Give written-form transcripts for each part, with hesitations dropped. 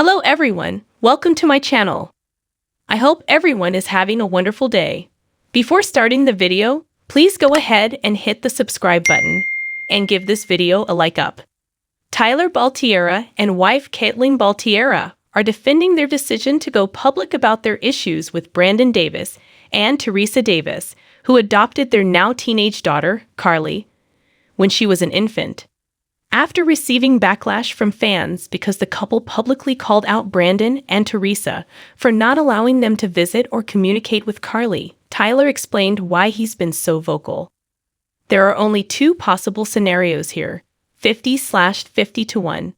Hello everyone, welcome to my channel. I hope everyone is having a wonderful day. Before starting the video, please go ahead and hit the subscribe button and give this video a like up. Tyler Baltierra and wife Caitlin Baltierra are defending their decision to go public about their issues with Brandon Davis and Teresa Davis, who adopted their now teenage daughter, Carly, when she was an infant. After receiving backlash from fans because the couple publicly called out Brandon and Teresa for not allowing them to visit or communicate with Carly, Tyler explained why he's been so vocal. There are only two possible scenarios here, 50/50 to 1.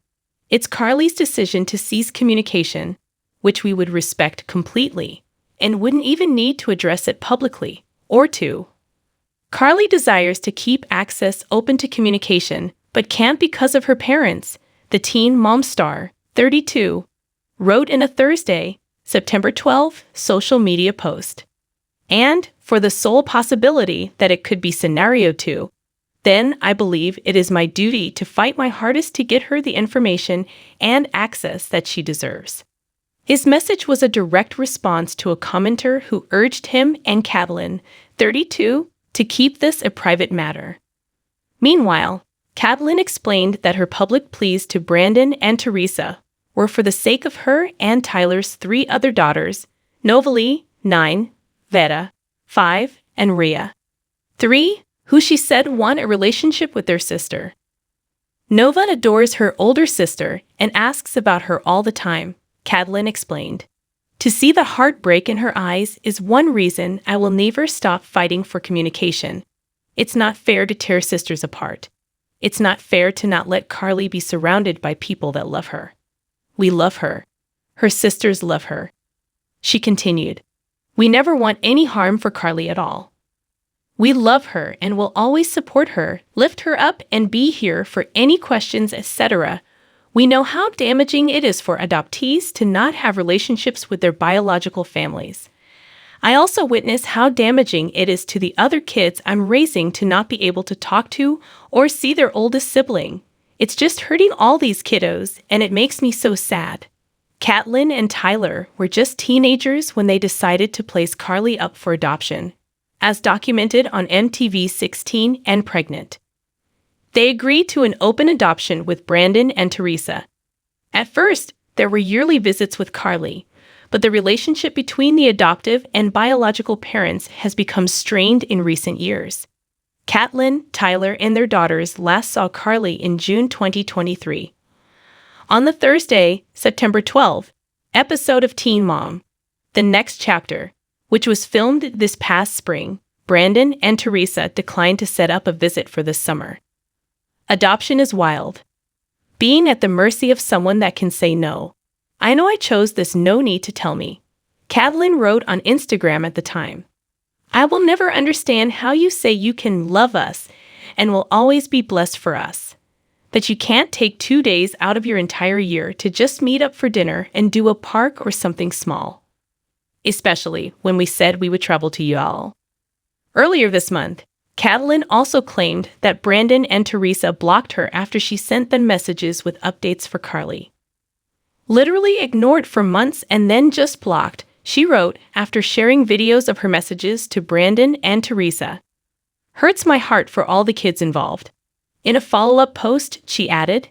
It's Carly's decision to cease communication, which we would respect completely, and wouldn't even need to address it publicly, or 2. Carly desires to keep access open to communication, but can't because of her parents, the teen mom star, 32, wrote in a Thursday, September 12, social media post. And for the sole possibility that it could be scenario 2, then I believe it is my duty to fight my hardest to get her the information and access that she deserves. His message was a direct response to a commenter who urged him and Caitlin, 32, to keep this a private matter. Meanwhile, Caitlin explained that her public pleas to Brandon and Teresa were for the sake of her and Tyler's 3 other daughters, Novalee, 9, Veta, 5, and Rhea, 3, who she said want a relationship with their sister. Nova adores her older sister and asks about her all the time, Caitlin explained. To see the heartbreak in her eyes is one reason I will never stop fighting for communication. It's not fair to tear sisters apart. It's not fair to not let Carly be surrounded by people that love her. We love her. Her sisters love her. She continued, "We never want any harm for Carly at all. We love her and will always support her, lift her up, and be here for any questions, etc. We know how damaging it is for adoptees to not have relationships with their biological families. I also witness how damaging it is to the other kids I'm raising to not be able to talk to or see their oldest sibling. It's just hurting all these kiddos, and it makes me so sad." Caitlin and Tyler were just teenagers when they decided to place Carly up for adoption, as documented on MTV 16 and Pregnant. They agreed to an open adoption with Brandon and Teresa. At first, there were yearly visits with Carly, but the relationship between the adoptive and biological parents has become strained in recent years. Caitlin, Tyler, and their daughters last saw Carly in June 2023. On the Thursday, September 12, episode of Teen Mom, The Next Chapter, which was filmed this past spring, Brandon and Teresa declined to set up a visit for this summer. Adoption is wild. Being at the mercy of someone that can say no. I know I chose this, no need to tell me. Caitlin wrote on Instagram at the time. I will never understand how you say you can love us and will always be blessed for us, but you can't take 2 days out of your entire year to just meet up for dinner and do a park or something small. Especially when we said we would travel to y'all. Earlier this month, Caitlin also claimed that Brandon and Teresa blocked her after she sent them messages with updates for Carly. Literally ignored for months and then just blocked, she wrote after sharing videos of her messages to Brandon and Teresa. Hurts my heart for all the kids involved. In a follow-up post, she added,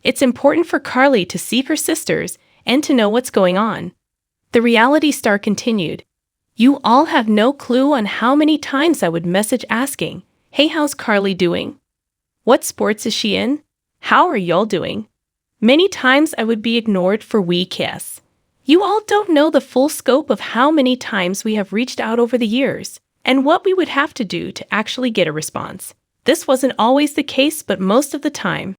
"It's important for Carly to see her sisters and to know what's going on." The reality star continued, "You all have no clue on how many times I would message asking, 'Hey, how's Carly doing? What sports is she in? How are y'all doing?' Many times I would be ignored for weak yes. You all don't know the full scope of how many times we have reached out over the years, and what we would have to do to actually get a response. This wasn't always the case, but most of the time,